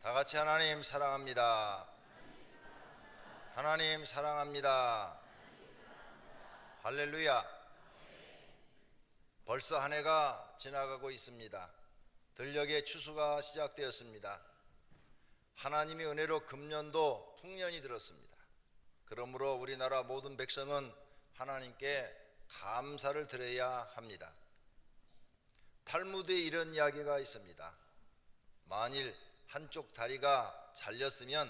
다 같이 하나님 사랑합니다. 하나님 사랑합니다. 할렐루야. 벌써 한 해가 지나가고 있습니다. 들녘의 추수가 시작되었습니다. 하나님의 은혜로 금년도 풍년이 들었습니다. 그러므로 우리나라 모든 백성은 하나님께 감사를 드려야 합니다. 탈무드에 이런 이야기가 있습니다. 만일 한쪽 다리가 잘렸으면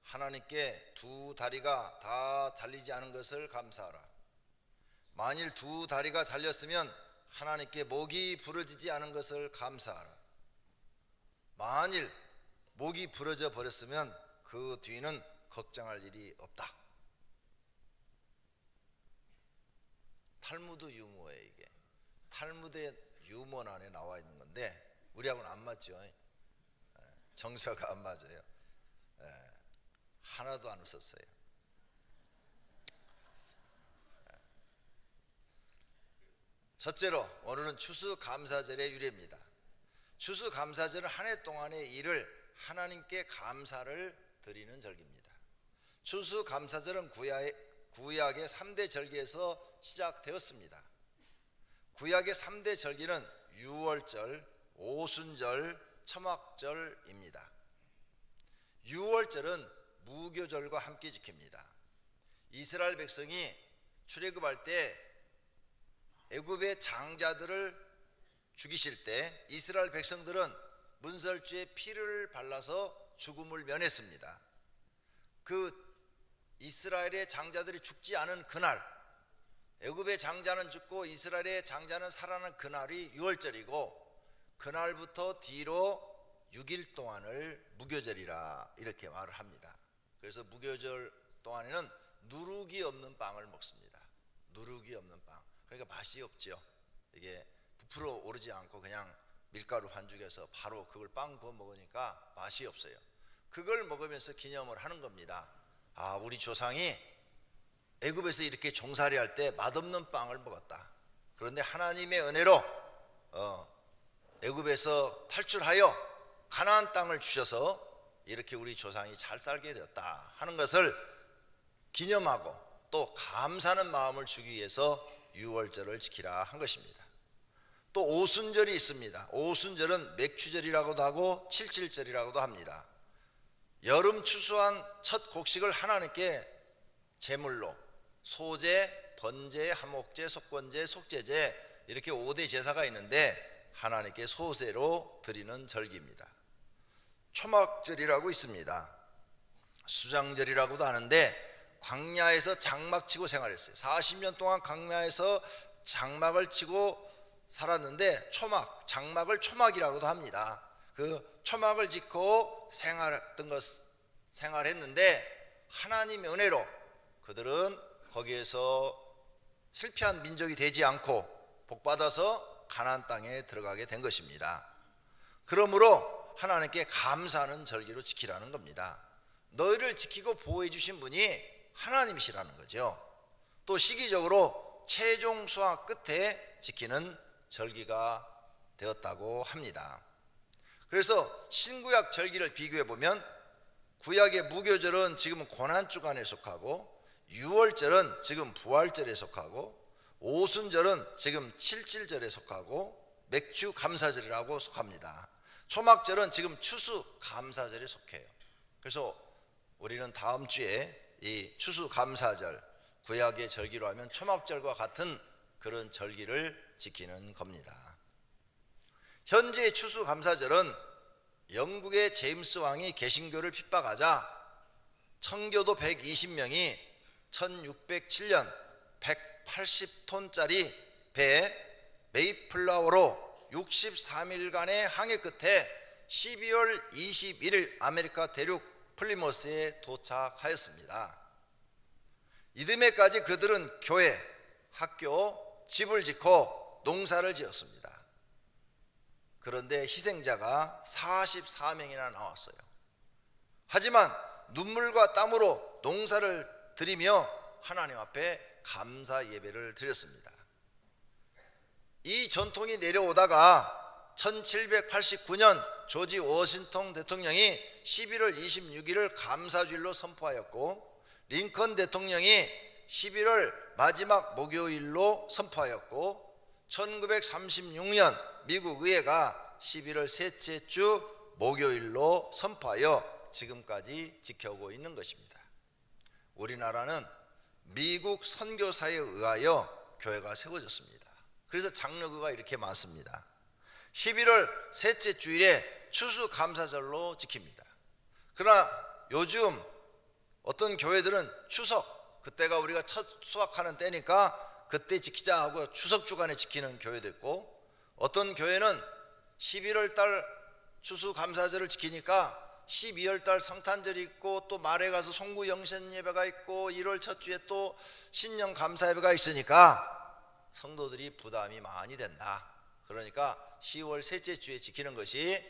하나님께 두 다리가 다 잘리지 않은 것을 감사하라. 만일 두 다리가 잘렸으면 하나님께 목이 부러지지 않은 것을 감사하라. 만일 목이 부러져 버렸으면 그 뒤는 걱정할 일이 없다. 탈무드 유머예요. 이게 탈무드의 유머 안에 나와 있는 건데 우리하고는 안 맞죠. 정서가 안 맞아요. 하나도 안 웃었어요. 첫째로 오늘은 추수감사절의 유래입니다. 추수감사절은 한 해 동안의 일을 하나님께 감사를 드리는 절기입니다. 추수감사절은 구약의 3대 절기에서 시작되었습니다. 구약의 3대 절기는 유월절, 오순절, 초막절입니다. 유월절은 무교절과 함께 지킵니다. 이스라엘 백성이 출애굽할 때 애굽의 장자들을 죽이실 때 이스라엘 백성들은 문설주에 피를 발라서 죽음을 면했습니다. 그 이스라엘의 장자들이 죽지 않은 그날, 애굽의 장자는 죽고 이스라엘의 장자는 살아난 그날이 유월절이고 그날부터 뒤로 6일 동안을 무교절이라 이렇게 말을 합니다. 그래서 무교절 동안에는 누룩이 없는 빵을 먹습니다. 누룩이 없는 빵. 그러니까 맛이 없죠. 이게 부풀어 오르지 않고 그냥 밀가루 반죽해서 바로 그걸 빵 구워 먹으니까 맛이 없어요. 그걸 먹으면서 기념을 하는 겁니다. 아, 우리 조상이 애굽에서 이렇게 종살이 할 때 맛없는 빵을 먹었다. 그런데 하나님의 은혜로 애굽에서 탈출하여 가나안 땅을 주셔서 이렇게 우리 조상이 잘 살게 되었다 하는 것을 기념하고 또 감사하는 마음을 주기 위해서 유월절을 지키라 한 것입니다. 또 오순절이 있습니다. 오순절은 맥추절이라고도 하고 칠칠절이라고도 합니다. 여름 추수한 첫 곡식을 하나님께 제물로 소제, 번제, 하목제, 속건제, 속제제 이렇게 5대 제사가 있는데 하나님께 소제로 드리는 절기입니다. 초막절이라고 있습니다. 수장절이라고도 하는데 광야에서 장막 치고 생활했어요. 40년 동안 광야에서 장막을 치고 살았는데 장막을 초막이라고도 합니다. 그 초막을 짓고 생활했는데 하나님의 은혜로 그들은 거기에서 실패한 민족이 되지 않고 복받아서 가나안 땅에 들어가게 된 것입니다. 그러므로 하나님께 감사하는 절기로 지키라는 겁니다. 너희를 지키고 보호해 주신 분이 하나님이시라는 거죠. 또 시기적으로 최종 수확 끝에 지키는 절기가 되었다고 합니다. 그래서 신구약 절기를 비교해 보면 구약의 무교절은 지금은 고난주간에 속하고 유월절은 지금 부활절에 속하고 오순절은 지금 칠칠절에 속하고 맥주감사절이라고 속합니다. 초막절은 지금 추수감사절에 속해요. 그래서 우리는 다음 주에 이 추수감사절 구약의 절기로 하면 초막절과 같은 그런 절기를 지키는 겁니다. 현재 추수감사절은 영국의 제임스 왕이 개신교를 핍박하자 청교도 120명이 1607년 180톤짜리 배 메이플라워로 63일간의 항해 끝에 12월 21일 아메리카 대륙 플리머스에 도착하였습니다. 이듬해까지 그들은 교회, 학교, 집을 짓고 농사를 지었습니다. 그런데 희생자가 44명이나 나왔어요. 하지만 눈물과 땀으로 농사를 드리며 하나님 앞에 감사 예배를 드렸습니다. 이 전통이 내려오다가 1789년 조지 워싱턴 대통령이 11월 26일을 감사주일로 선포하였고, 링컨 대통령이 11월 마지막 목요일로 선포하였고, 1936년 미국 의회가 11월 셋째 주 목요일로 선포하여 지금까지 지켜오고 있는 것입니다. 우리나라는 미국 선교사에 의하여 교회가 세워졌습니다. 그래서 장로교가 이렇게 많습니다. 11월 셋째 주일에 추수감사절로 지킵니다. 그러나 요즘 어떤 교회들은 추석, 그때가 우리가 첫 수확하는 때니까 그때 지키자 하고 추석 주간에 지키는 교회도 있고, 어떤 교회는 11월 달 추수감사절을 지키니까 12월 달 성탄절이 있고, 또 말에 가서 송구 영신 예배가 있고, 1월 첫 주에 또 신년 감사 예배가 있으니까 성도들이 부담이 많이 된다. 그러니까 10월 셋째 주에 지키는 것이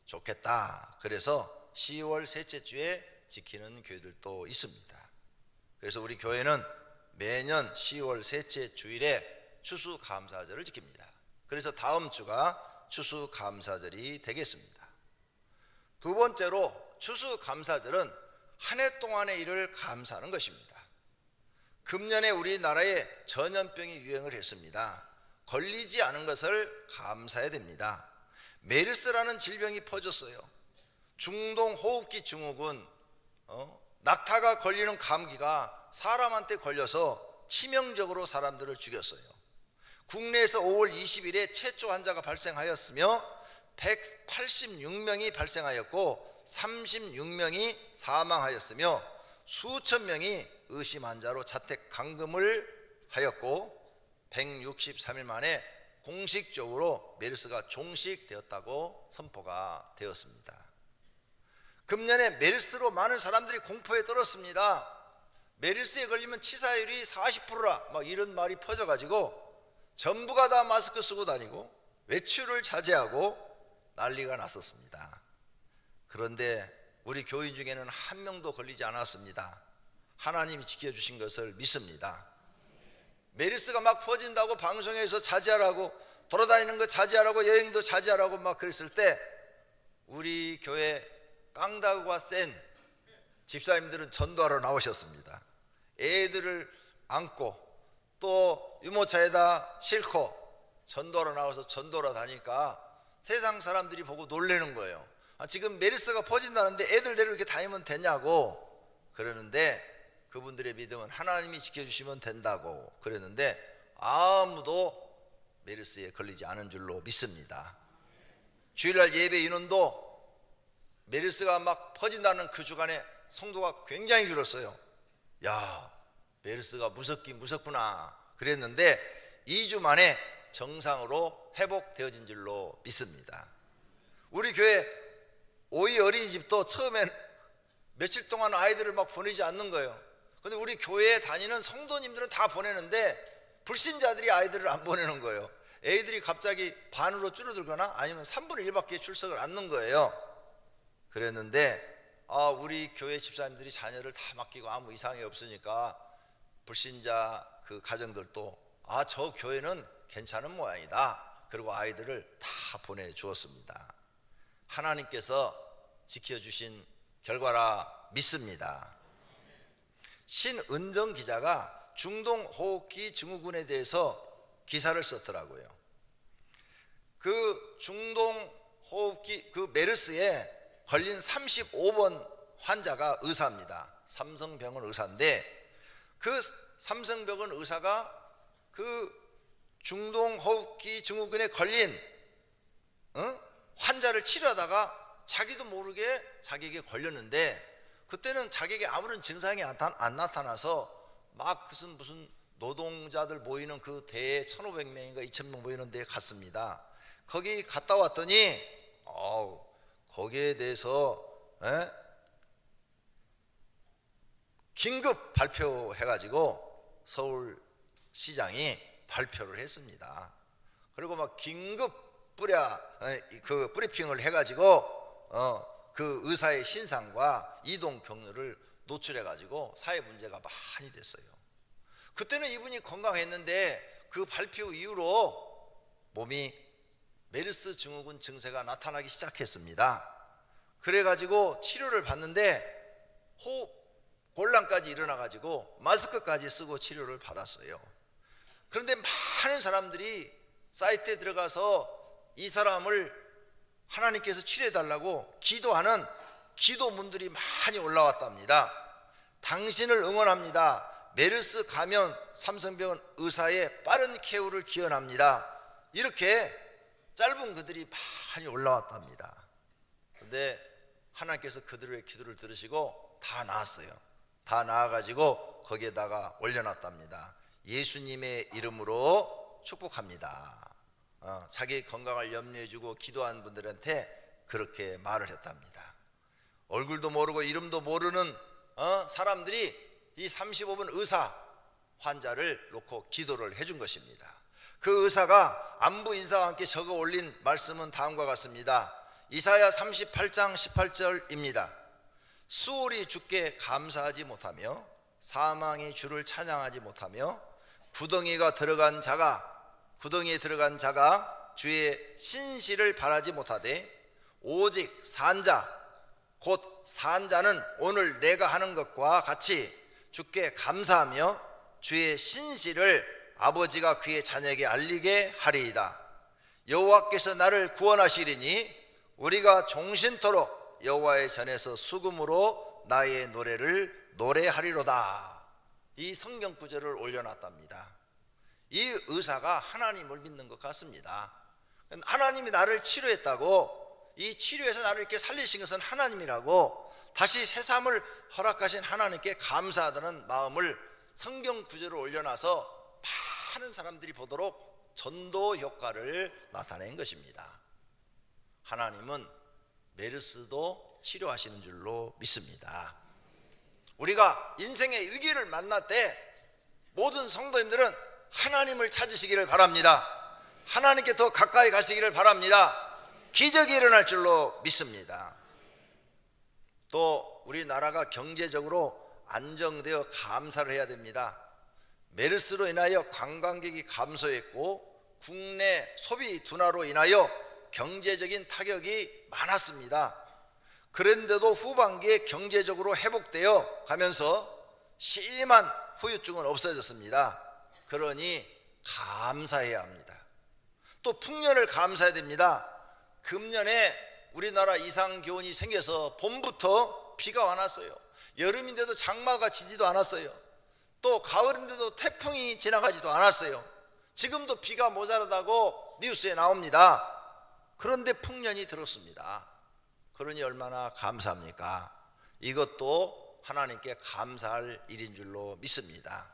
좋겠다. 그래서 10월 셋째 주에 지키는 교회들도 있습니다. 그래서 우리 교회는 매년 10월 셋째 주일에 추수감사절을 지킵니다. 그래서 다음 주가 추수감사절이 되겠습니다. 두 번째로 추수감사절은 한 해 동안의 일을 감사하는 것입니다. 금년에 우리나라에 전염병이 유행을 했습니다. 걸리지 않은 것을 감사해야 됩니다. 메르스라는 질병이 퍼졌어요. 중동 호흡기 증후군, 낙타가 걸리는 감기가 사람한테 걸려서 치명적으로 사람들을 죽였어요. 국내에서 5월 20일에 최초 환자가 발생하였으며 186명이 발생하였고 36명이 사망하였으며 수천 명이 의심 환자로 자택 감금을 하였고 163일 만에 공식적으로 메르스가 종식되었다고 선포가 되었습니다. 금년에 메르스로 많은 사람들이 공포에 떨었습니다. 메르스에 걸리면 치사율이 40%라 막 이런 말이 퍼져가지고 전부가 다 마스크 쓰고 다니고 외출을 자제하고 난리가 났었습니다. 그런데 우리 교인 중에는 한 명도 걸리지 않았습니다. 하나님이 지켜주신 것을 믿습니다. 메르스가 막 퍼진다고 방송에서 자제하라고, 돌아다니는 거 자제하라고, 여행도 자제하라고 막 그랬을 때 우리 교회 깡다구가 센 집사님들은 전도하러 나오셨습니다. 애들을 안고 또 유모차에다 싣고 전도하러 나와서 전도하러 다니까 세상 사람들이 보고 놀라는 거예요. 지금 메르스가 퍼진다는데 애들 데리고 이렇게 다니면 되냐고 그러는데, 그분들의 믿음은 하나님이 지켜주시면 된다고 그랬는데 아무도 메르스에 걸리지 않은 줄로 믿습니다. 주일날 예배 인원도 메르스가 막 퍼진다는 그 주간에 성도가 굉장히 줄었어요. 야, 메르스가 무섭긴 무섭구나 그랬는데 2주 만에 정상으로 회복되어진 줄로 믿습니다. 우리 교회 오이 어린이집도 처음엔 며칠 동안 아이들을 막 보내지 않는 거예요. 근데 우리 교회에 다니는 성도님들은 다 보내는데 불신자들이 아이들을 안 보내는 거예요. 애들이 갑자기 반으로 줄어들거나 아니면 3분의 1밖에 출석을 않는 거예요. 그랬는데 우리 교회 집사님들이 자녀를 다 맡기고 아무 이상이 없으니까 불신자 그 가정들도 저 교회는 괜찮은 모양이다. 그리고 아이들을 다 보내주었습니다. 하나님께서 지켜주신 결과라 믿습니다. 신은정 기자가 중동 호흡기 증후군에 대해서 기사를 썼더라고요. 그 중동 호흡기 그 메르스에 걸린 35번 환자가 의사입니다. 삼성병원 의사인데 그 삼성병원 의사가 그 중동 호흡기 증후군에 걸린 환자를 치료하다가 자기도 모르게 자기에게 걸렸는데, 그때는 자기에게 아무런 증상이 안 나타나서 막 무슨 노동자들 모이는 그 대에 1,500명인가 2,000명 모이는 데에 갔습니다. 거기 갔다 왔더니 거기에 대해서 긴급 발표해가지고 서울시장이 발표를 했습니다. 그리고 막 긴급 브리핑을 해가지고 그 의사의 신상과 이동 경로를 노출해가지고 사회 문제가 많이 됐어요. 그때는 이분이 건강했는데 그 발표 이후로 몸이 메르스 증후군 증세가 나타나기 시작했습니다. 그래가지고 치료를 받는데 호흡 곤란까지 일어나가지고 마스크까지 쓰고 치료를 받았어요. 그런데 많은 사람들이 사이트에 들어가서 이 사람을 하나님께서 치료해달라고 기도하는 기도문들이 많이 올라왔답니다. 당신을 응원합니다. 메르스 감염 삼성병원 의사의 빠른 쾌유를 기원합니다. 이렇게 짧은 글들이 많이 올라왔답니다. 그런데 하나님께서 그들의 기도를 들으시고 다 나았어요. 다 나아가지고 거기에다가 올려놨답니다. 예수님의 이름으로 축복합니다. 자기 건강을 염려해주고 기도한 분들한테 그렇게 말을 했답니다. 얼굴도 모르고 이름도 모르는 사람들이 이 35분 의사 환자를 놓고 기도를 해준 것입니다. 그 의사가 안부 인사와 함께 적어 올린 말씀은 다음과 같습니다. 이사야 38장 18절입니다. 수월이 주께 감사하지 못하며 사망이 주를 찬양하지 못하며 구덩이에 들어간 자가 주의 신실을 바라지 못하되 오직 산자 곧 산자는 오늘 내가 하는 것과 같이 주께 감사하며 주의 신실을 아버지가 그의 자녀에게 알리게 하리이다. 여호와께서 나를 구원하시리니 우리가 종신토록 여호와의 전에서 수금으로 나의 노래를 노래하리로다. 이 성경 구절을 올려놨답니다. 이 의사가 하나님을 믿는 것 같습니다. 하나님이 나를 치료했다고, 이 치료해서 나를 이렇게 살리신 것은 하나님이라고, 다시 새삼을 허락하신 하나님께 감사하다는 마음을 성경 구절을 올려놔서 많은 사람들이 보도록 전도 효과를 나타낸 것입니다. 하나님은 메르스도 치료하시는 줄로 믿습니다. 우리가 인생의 위기를 만날 때 모든 성도님들은 하나님을 찾으시기를 바랍니다. 하나님께 더 가까이 가시기를 바랍니다. 기적이 일어날 줄로 믿습니다. 또 우리나라가 경제적으로 안정되어 감사를 해야 됩니다. 메르스로 인하여 관광객이 감소했고 국내 소비 둔화로 인하여 경제적인 타격이 많았습니다. 그런데도 후반기에 경제적으로 회복되어 가면서 심한 후유증은 없어졌습니다. 그러니 감사해야 합니다. 또 풍년을 감사해야 됩니다. 금년에 우리나라 이상기온이 생겨서 봄부터 비가 많았어요. 여름인데도 장마가 지지도 않았어요. 또 가을인데도 태풍이 지나가지도 않았어요. 지금도 비가 모자라다고 뉴스에 나옵니다. 그런데 풍년이 들었습니다. 그러니 얼마나 감사합니까? 이것도 하나님께 감사할 일인 줄로 믿습니다.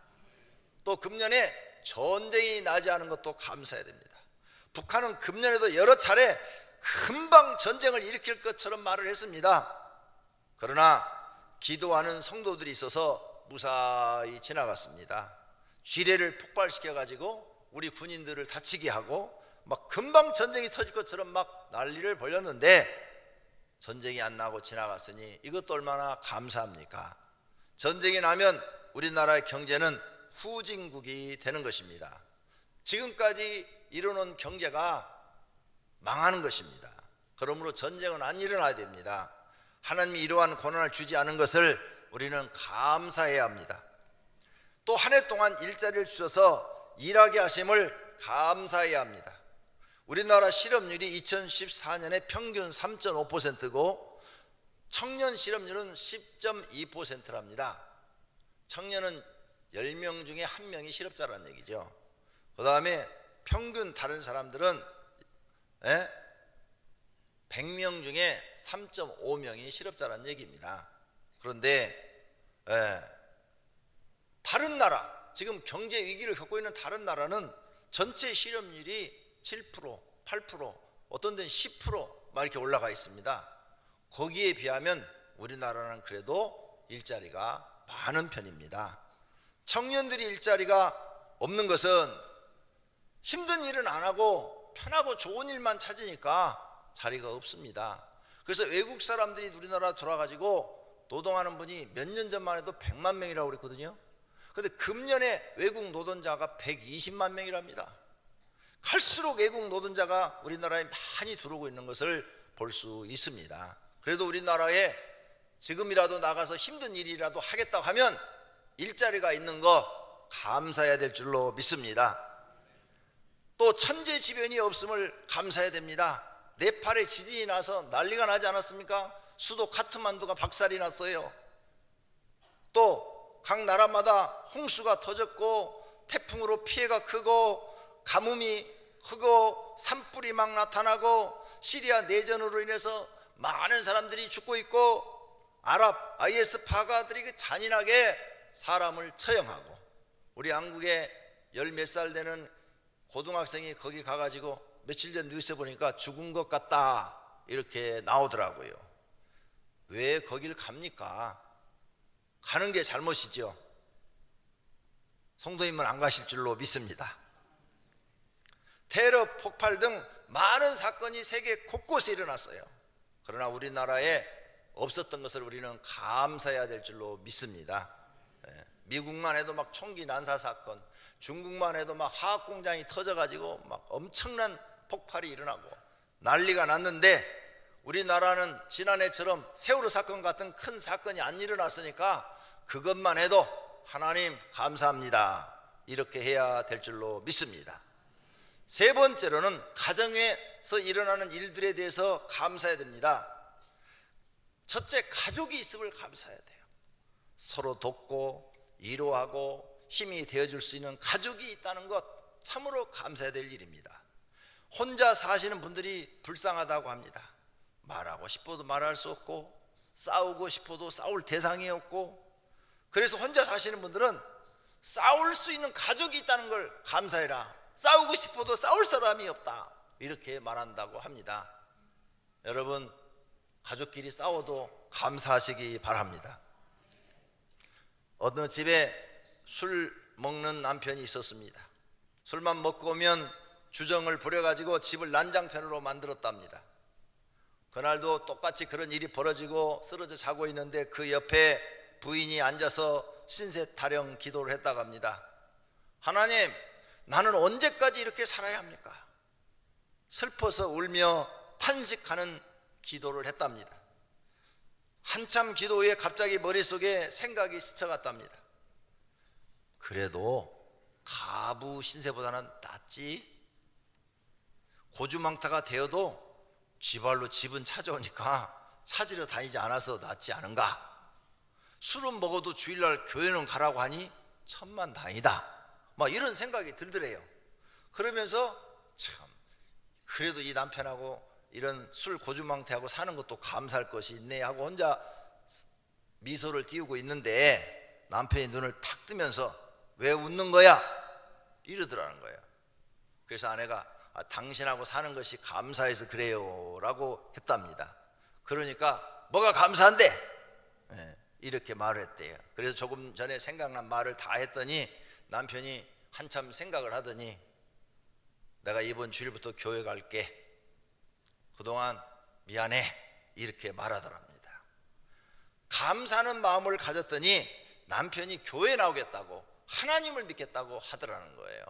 또 금년에 전쟁이 나지 않은 것도 감사해야 됩니다. 북한은 금년에도 여러 차례 금방 전쟁을 일으킬 것처럼 말을 했습니다. 그러나 기도하는 성도들이 있어서 무사히 지나갔습니다. 지뢰를 폭발시켜가지고 우리 군인들을 다치게 하고 막 금방 전쟁이 터질 것처럼 막 난리를 벌였는데 전쟁이 안 나고 지나갔으니 이것도 얼마나 감사합니까? 전쟁이 나면 우리나라의 경제는 후진국이 되는 것입니다. 지금까지 이뤄놓은 경제가 망하는 것입니다. 그러므로 전쟁은 안 일어나야 됩니다. 하나님이 이러한 고난을 주지 않은 것을 우리는 감사해야 합니다. 또 한 해 동안 일자리를 주셔서 일하게 하심을 감사해야 합니다. 우리나라 실업률이 2014년에 평균 3.5%고 청년 실업률은 10.2%랍니다. 청년은 10명 중에 1명이 실업자라는 얘기죠. 그 다음에 평균 다른 사람들은 100명 중에 3.5명이 실업자라는 얘기입니다. 그런데 다른 나라, 지금 경제 위기를 겪고 있는 다른 나라는 전체 실업률이 7%, 8%, 어떤 데는 10% 막 이렇게 올라가 있습니다. 거기에 비하면 우리나라는 그래도 일자리가 많은 편입니다. 청년들이 일자리가 없는 것은 힘든 일은 안 하고 편하고 좋은 일만 찾으니까 자리가 없습니다. 그래서 외국 사람들이 우리나라 들어와가지고 노동하는 분이 몇 년 전만 해도 100만 명이라고 그랬거든요. 그런데 금년에 외국 노동자가 120만 명이랍니다. 갈수록 외국 노동자가 우리나라에 많이 들어오고 있는 것을 볼 수 있습니다. 그래도 우리나라에 지금이라도 나가서 힘든 일이라도 하겠다고 하면 일자리가 있는 거 감사해야 될 줄로 믿습니다. 또 천재지변이 없음을 감사해야 됩니다. 네팔에 지진이 나서 난리가 나지 않았습니까? 수도 카트만두가 박살이 났어요. 또 각 나라마다 홍수가 터졌고 태풍으로 피해가 크고 가뭄이 크고 산불이 막 나타나고 시리아 내전으로 인해서 많은 사람들이 죽고 있고 아랍 IS파가들이 그 잔인하게 사람을 처형하고 우리 한국에 열 몇 살 되는 고등학생이 거기 가가지고 며칠 전 뉴스에 보니까 죽은 것 같다 이렇게 나오더라고요. 왜 거길 갑니까? 가는 게 잘못이죠. 성도님은 안 가실 줄로 믿습니다. 테러 폭발 등 많은 사건이 세계 곳곳에 일어났어요. 그러나 우리나라에 없었던 것을 우리는 감사해야 될 줄로 믿습니다. 미국만 해도 막 총기 난사 사건, 중국만 해도 막 화학 공장이 터져가지고 막 엄청난 폭발이 일어나고 난리가 났는데 우리나라는 지난해처럼 세월호 사건 같은 큰 사건이 안 일어났으니까 그것만 해도 하나님 감사합니다 이렇게 해야 될 줄로 믿습니다. 세 번째로는 가정에서 일어나는 일들에 대해서 감사해야 됩니다. 첫째, 가족이 있음을 감사해야 돼요. 서로 돕고 위로하고 힘이 되어줄 수 있는 가족이 있다는 것 참으로 감사해야 될 일입니다. 혼자 사시는 분들이 불쌍하다고 합니다. 말하고 싶어도 말할 수 없고 싸우고 싶어도 싸울 대상이 없고 그래서 혼자 사시는 분들은 싸울 수 있는 가족이 있다는 걸 감사해라. 싸우고 싶어도 싸울 사람이 없다 이렇게 말한다고 합니다. 여러분 가족끼리 싸워도 감사하시기 바랍니다. 어느 집에 술 먹는 남편이 있었습니다. 술만 먹고 오면 주정을 부려가지고 집을 난장편으로 만들었답니다. 그날도 똑같이 그런 일이 벌어지고 쓰러져 자고 있는데 그 옆에 부인이 앉아서 신세 타령 기도를 했다고 합니다. 하나님, 나는 언제까지 이렇게 살아야 합니까? 슬퍼서 울며 탄식하는 기도를 했답니다. 한참 기도 후에 갑자기 머릿속에 생각이 스쳐갔답니다. 그래도 가부 신세보다는 낫지. 고주망타가 되어도 쥐발로 집은 찾아오니까 찾으러 다니지 않아서 낫지 않은가. 술은 먹어도 주일날 교회는 가라고 하니 천만다행이다. 막 이런 생각이 들더래요. 그러면서 참 그래도 이 남편하고 이런 술 고주망태하고 사는 것도 감사할 것이 있네 하고 혼자 미소를 띄우고 있는데 남편이 눈을 탁 뜨면서 왜 웃는 거야? 이러더라는 거예요. 그래서 아내가 당신하고 사는 것이 감사해서 그래요 라고 했답니다. 그러니까 뭐가 감사한데? 이렇게 말을 했대요. 그래서 조금 전에 생각난 말을 다 했더니 남편이 한참 생각을 하더니 내가 이번 주일부터 교회 갈게. 그동안 미안해. 이렇게 말하더랍니다. 감사하는 마음을 가졌더니 남편이 교회 나오겠다고 하나님을 믿겠다고 하더라는 거예요.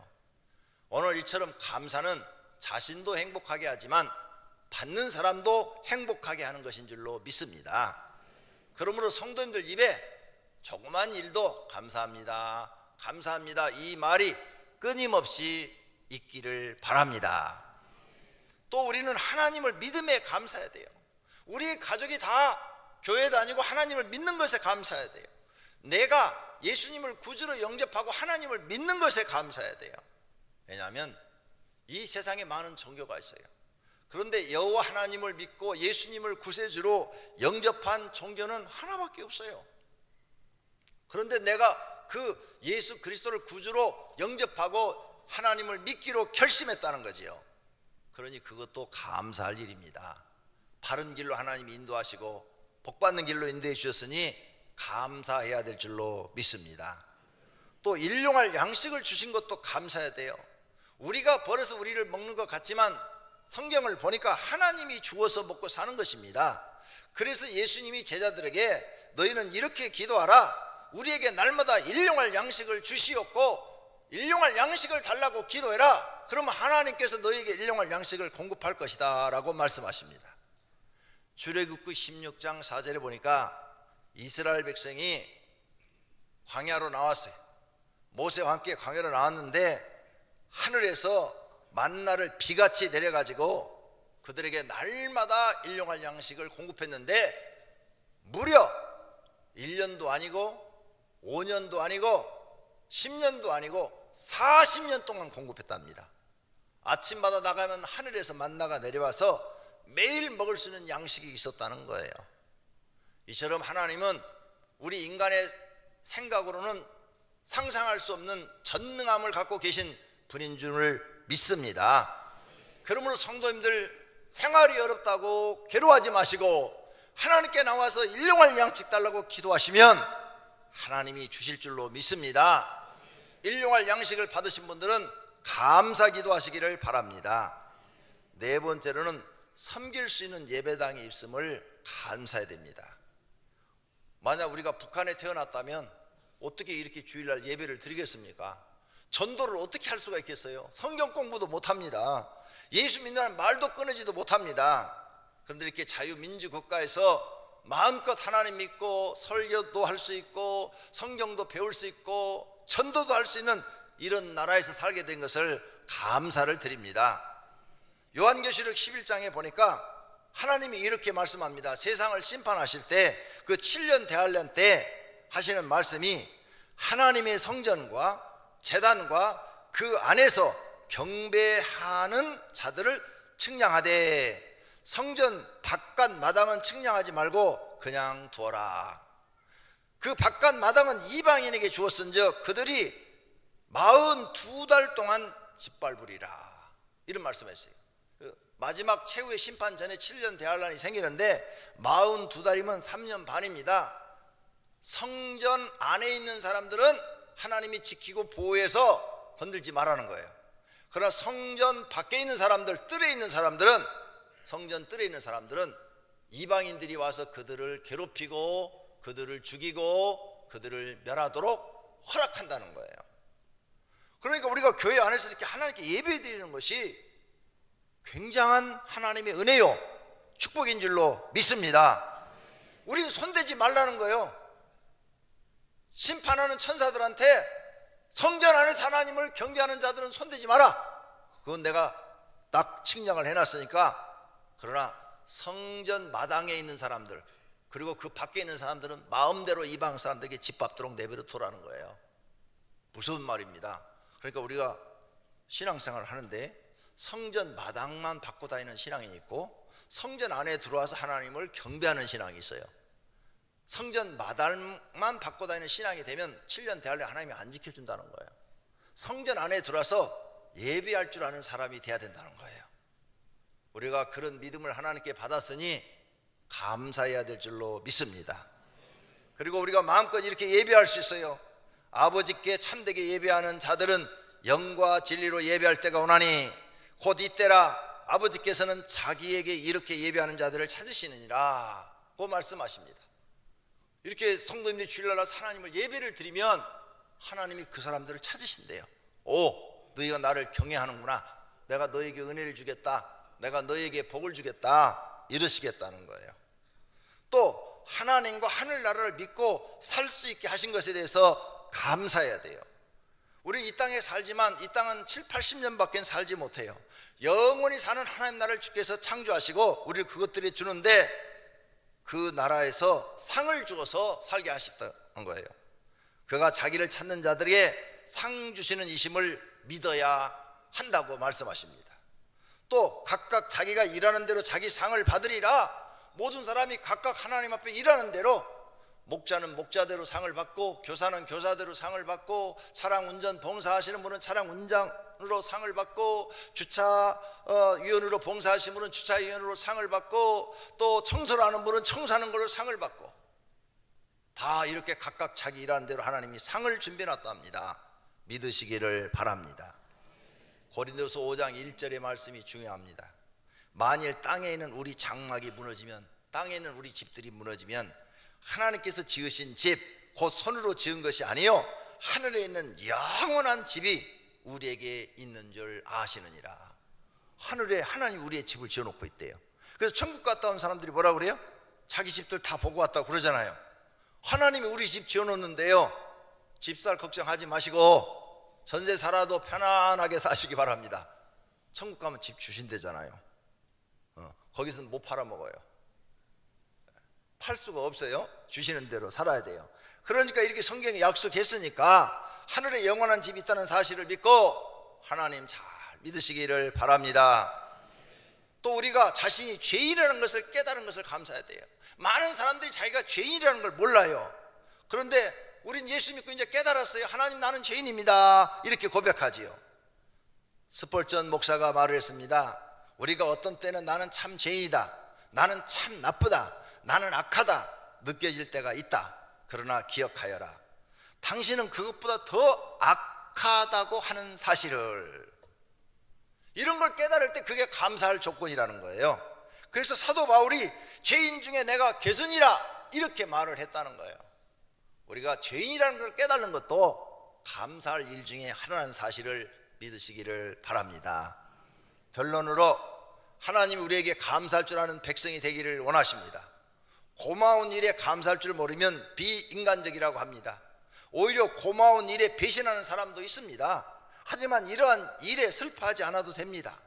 오늘 이처럼 감사는 자신도 행복하게 하지만 받는 사람도 행복하게 하는 것인 줄로 믿습니다. 그러므로 성도님들 입에 조그만 일도 감사합니다, 감사합니다 이 말이 끊임없이 있기를 바랍니다. 또 우리는 하나님을 믿음에 감사해야 돼요. 우리 가족이 다 교회 다니고 하나님을 믿는 것에 감사해야 돼요. 내가 예수님을 구주로 영접하고 하나님을 믿는 것에 감사해야 돼요. 왜냐하면 이 세상에 많은 종교가 있어요. 그런데 여호와 하나님을 믿고 예수님을 구세주로 영접한 종교는 하나밖에 없어요. 그런데 내가 그 예수 그리스도를 구주로 영접하고 하나님을 믿기로 결심했다는 거지요. 그러니 그것도 감사할 일입니다. 바른 길로 하나님이 인도하시고 복받는 길로 인도해 주셨으니 감사해야 될 줄로 믿습니다. 또 일용할 양식을 주신 것도 감사해야 돼요. 우리가 벌어서 우리를 먹는 것 같지만 성경을 보니까 하나님이 주어서 먹고 사는 것입니다. 그래서 예수님이 제자들에게 너희는 이렇게 기도하라. 우리에게 날마다 일용할 양식을 주시옵고 일용할 양식을 달라고 기도해라. 그러면 하나님께서 너에게 일용할 양식을 공급할 것이다 라고 말씀하십니다. 출애굽기 16장 4절에 보니까 이스라엘 백성이 광야로 나왔어요. 모세와 함께 광야로 나왔는데 하늘에서 만나를 비같이 내려가지고 그들에게 날마다 일용할 양식을 공급했는데 무려 1년도 아니고 5년도 아니고 10년도 아니고 40년 동안 공급했답니다. 아침마다 나가면 하늘에서 만나가 내려와서 매일 먹을 수 있는 양식이 있었다는 거예요. 이처럼 하나님은 우리 인간의 생각으로는 상상할 수 없는 전능함을 갖고 계신 분인 줄을 믿습니다. 그러므로 성도님들, 생활이 어렵다고 괴로워하지 마시고 하나님께 나와서 일용할 양식 달라고 기도하시면 하나님이 주실 줄로 믿습니다. 일용할 양식을 받으신 분들은 감사 기도하시기를 바랍니다. 네 번째로는 섬길 수 있는 예배당이 있음을 감사해야 됩니다. 만약 우리가 북한에 태어났다면 어떻게 이렇게 주일날 예배를 드리겠습니까? 전도를 어떻게 할 수가 있겠어요? 성경 공부도 못합니다. 예수 믿는다는 말도 끊어지도 못합니다. 그런데 이렇게 자유민주 국가에서 마음껏 하나님 믿고 설교도 할 수 있고 성경도 배울 수 있고 전도도 할 수 있는 이런 나라에서 살게 된 것을 감사를 드립니다. 요한계시록 11장에 보니까 하나님이 이렇게 말씀합니다. 세상을 심판하실 때 그 7년 대환란 때 하시는 말씀이 하나님의 성전과 제단과 그 안에서 경배하는 자들을 측량하되 성전 바깥 마당은 측량하지 말고 그냥 두어라. 그 바깥 마당은 이방인에게 주었은즉 그들이 42달 동안 짓밟으리라. 이런 말씀했어요. 마지막 최후의 심판 전에 7년 대환란이 생기는데 42달이면 3년 반입니다. 성전 안에 있는 사람들은 하나님이 지키고 보호해서 건들지 말라는 거예요. 그러나 성전 밖에 있는 사람들, 뜰에 있는 사람들은, 성전 뜰에 있는 사람들은 이방인들이 와서 그들을 괴롭히고 그들을 죽이고 그들을 멸하도록 허락한다는 거예요. 그러니까 우리가 교회 안에서 이렇게 하나님께 예배 드리는 것이 굉장한 하나님의 은혜요 축복인 줄로 믿습니다. 우리는 손대지 말라는 거예요. 심판하는 천사들한테 성전 안에서 하나님을 경배하는 자들은 손대지 마라. 그건 내가 딱 측량을 해놨으니까. 그러나 성전 마당에 있는 사람들 그리고 그 밖에 있는 사람들은 마음대로 이방 사람들에게 짓밟도록 내버려 두라는 거예요. 무서운 말입니다. 그러니까 우리가 신앙생활을 하는데 성전 마당만 받고 다니는 신앙이 있고 성전 안에 들어와서 하나님을 경배하는 신앙이 있어요. 성전 마당만 받고 다니는 신앙이 되면 7년 대환란 하나님이 안 지켜준다는 거예요. 성전 안에 들어와서 예배할 줄 아는 사람이 돼야 된다는 거예요. 우리가 그런 믿음을 하나님께 받았으니 감사해야 될 줄로 믿습니다. 그리고 우리가 마음껏 이렇게 예배할 수 있어요. 아버지께 참되게 예배하는 자들은 영과 진리로 예배할 때가 오나니 곧 이때라 아버지께서는 자기에게 이렇게 예배하는 자들을 찾으시느니라 고 말씀하십니다. 이렇게 성도님들이 주일날 하나님을 예배를 드리면 하나님이 그 사람들을 찾으신대요. 오, 너희가 나를 경외하는구나. 내가 너에게 은혜를 주겠다. 내가 너에게 복을 주겠다. 이러시겠다는 거예요. 또 하나님과 하늘나라를 믿고 살 수 있게 하신 것에 대해서 감사해야 돼요. 우리 이 땅에 살지만 이 땅은 7, 80년밖에 살지 못해요. 영원히 사는 하나님 나라를 주께서 창조하시고 우리를 그것들이 주는데 그 나라에서 상을 주어서 살게 하셨다는 거예요. 그가 자기를 찾는 자들에게 상 주시는 이심을 믿어야 한다고 말씀하십니다. 또 각각 자기가 일하는 대로 자기 상을 받으리라. 모든 사람이 각각 하나님 앞에 일하는 대로 목자는 목자대로 상을 받고 교사는 교사대로 상을 받고 차량 운전 봉사하시는 분은 차량 운전으로 상을 받고 주차위원으로 봉사하시는 분은 주차위원으로 상을 받고 또 청소를 하는 분은 청소하는 걸로 상을 받고 다 이렇게 각각 자기 일하는 대로 하나님이 상을 준비해놨답니다. 믿으시기를 바랍니다. 고린도서 5장 1절의 말씀이 중요합니다. 만일 땅에 있는 우리 장막이 무너지면, 땅에 있는 우리 집들이 무너지면 하나님께서 지으신 집, 곧 손으로 지은 것이 아니요 하늘에 있는 영원한 집이 우리에게 있는 줄 아시느니라. 하늘에 하나님 우리의 집을 지어놓고 있대요. 그래서 천국 갔다 온 사람들이 뭐라 그래요? 자기 집들 다 보고 왔다고 그러잖아요. 하나님이 우리 집 지어놓는데요, 집살 걱정하지 마시고 전세 살아도 편안하게 사시기 바랍니다. 천국 가면 집 주신대잖아요. 거기서는 못 팔아먹어요. 팔 수가 없어요. 주시는 대로 살아야 돼요. 그러니까 이렇게 성경에 약속했으니까 하늘에 영원한 집이 있다는 사실을 믿고 하나님 잘 믿으시기를 바랍니다. 또 우리가 자신이 죄인이라는 것을 깨달은 것을 감사해야 돼요. 많은 사람들이 자기가 죄인이라는 걸 몰라요. 그런데 우린 예수 믿고 이제 깨달았어요. 하나님, 나는 죄인입니다. 이렇게 고백하지요. 스펄전 목사가 말을 했습니다. 우리가 어떤 때는 나는 참 죄인이다, 나는 참 나쁘다, 나는 악하다 느껴질 때가 있다. 그러나 기억하여라, 당신은 그것보다 더 악하다고 하는 사실을. 이런 걸 깨달을 때 그게 감사할 조건이라는 거예요. 그래서 사도 바울이 죄인 중에 내가 개선이라 이렇게 말을 했다는 거예요. 우리가 죄인이라는 걸 깨닫는 것도 감사할 일 중에 하나라는 사실을 믿으시기를 바랍니다. 결론으로 하나님이 우리에게 감사할 줄 아는 백성이 되기를 원하십니다. 고마운 일에 감사할 줄 모르면 비인간적이라고 합니다. 오히려 고마운 일에 배신하는 사람도 있습니다. 하지만 이러한 일에 슬퍼하지 않아도 됩니다.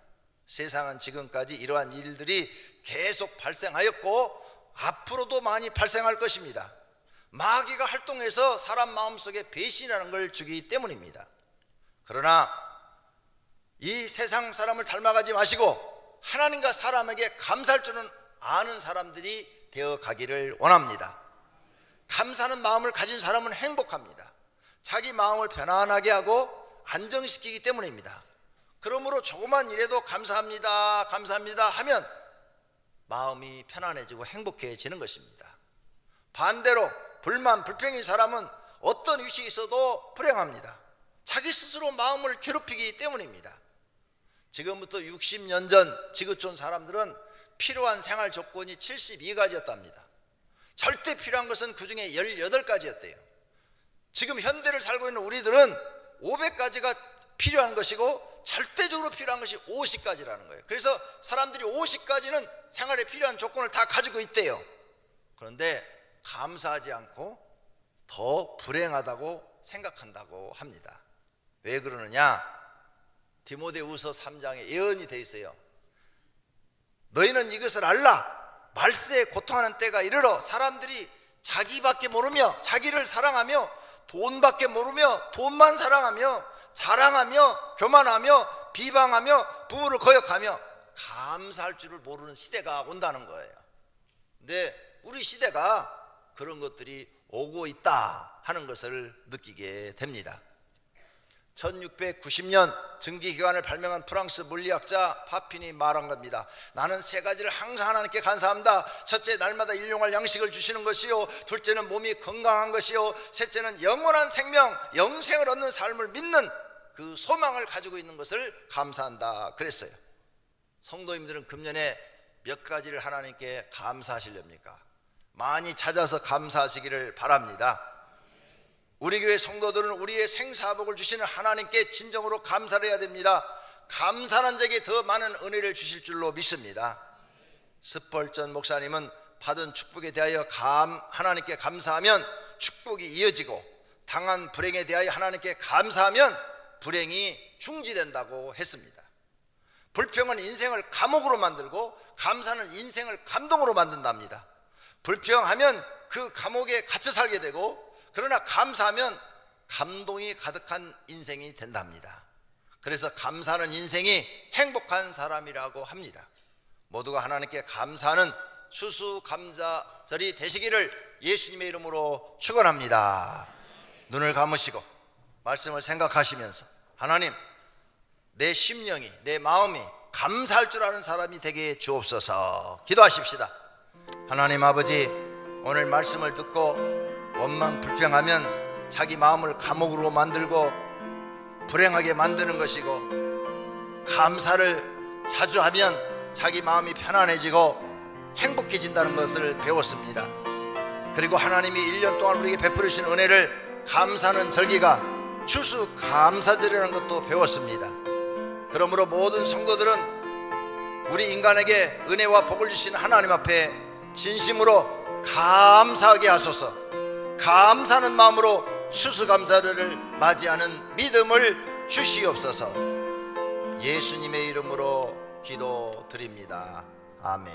세상은 지금까지 이러한 일들이 계속 발생하였고 앞으로도 많이 발생할 것입니다. 마귀가 활동해서 사람 마음속에 배신이라는 걸 주기 때문입니다. 그러나 이 세상 사람을 닮아가지 마시고 하나님과 사람에게 감사할 줄은 아는 사람들이 되어 가기를 원합니다. 감사하는 마음을 가진 사람은 행복합니다. 자기 마음을 편안하게 하고 안정시키기 때문입니다. 그러므로 조그만 일에도 감사합니다, 감사합니다 하면 마음이 편안해지고 행복해지는 것입니다. 반대로 불만, 불평인 사람은 어떤 위치에 있어도 불행합니다. 자기 스스로 마음을 괴롭히기 때문입니다. 지금부터 60년 전 지구촌 사람들은 필요한 생활 조건이 72가지였답니다. 절대 필요한 것은 그 중에 18가지였대요. 지금 현대를 살고 있는 우리들은 500가지가 필요한 것이고 절대적으로 필요한 것이 50가지라는 거예요. 그래서 사람들이 50가지는 생활에 필요한 조건을 다 가지고 있대요. 그런데 감사하지 않고 더 불행하다고 생각한다고 합니다. 왜 그러느냐? 디모데후서 3장에 예언이 되어 있어요. 너희는 이것을 알라, 말세에 고통하는 때가 이르러 사람들이 자기밖에 모르며 자기를 사랑하며 돈밖에 모르며 돈만 사랑하며 자랑하며 교만하며 비방하며 부모를 거역하며 감사할 줄을 모르는 시대가 온다는 거예요. 근데 우리 시대가 그런 것들이 오고 있다 하는 것을 느끼게 됩니다. 1690년 증기기관을 발명한 프랑스 물리학자 파핀이 말한 겁니다. 나는 3가지를 항상 하나님께 감사합니다. 첫째, 날마다 일용할 양식을 주시는 것이요, 둘째는 몸이 건강한 것이요, 셋째는 영원한 생명, 영생을 얻는 삶을 믿는 그 소망을 가지고 있는 것을 감사한다 그랬어요. 성도님들은 금년에 몇 가지를 하나님께 감사하시렵니까? 많이 찾아서 감사하시기를 바랍니다. 우리 교회 성도들은 우리의 생사복을 주시는 하나님께 진정으로 감사를 해야 됩니다. 감사하는 자에게 더 많은 은혜를 주실 줄로 믿습니다. 스펄전 목사님은 받은 축복에 대하여 하나님께 감사하면 축복이 이어지고, 당한 불행에 대하여 하나님께 감사하면 불행이 중지된다고 했습니다. 불평은 인생을 감옥으로 만들고 감사는 인생을 감동으로 만든답니다. 불평하면 그 감옥에 갇혀 살게 되고, 그러나 감사하면 감동이 가득한 인생이 된답니다. 그래서 감사하는 인생이 행복한 사람이라고 합니다. 모두가 하나님께 감사하는 추수감사절이 되시기를 예수님의 이름으로 축원합니다. 눈을 감으시고 말씀을 생각하시면서, 하나님, 내 심령이, 내 마음이 감사할 줄 아는 사람이 되게 주옵소서. 기도하십시다. 하나님 아버지, 오늘 말씀을 듣고 원망 불평하면 자기 마음을 감옥으로 만들고 불행하게 만드는 것이고, 감사를 자주 하면 자기 마음이 편안해지고 행복해진다는 것을 배웠습니다. 그리고 하나님이 1년 동안 우리에게 베풀으신 은혜를 감사하는 절기가 추수감사절이라는 것도 배웠습니다. 그러므로 모든 성도들은 우리 인간에게 은혜와 복을 주신 하나님 앞에 진심으로 감사하게 하소서. 감사하는 마음으로 추수감사절을 맞이하는 믿음을 주시옵소서. 예수님의 이름으로 기도드립니다. 아멘.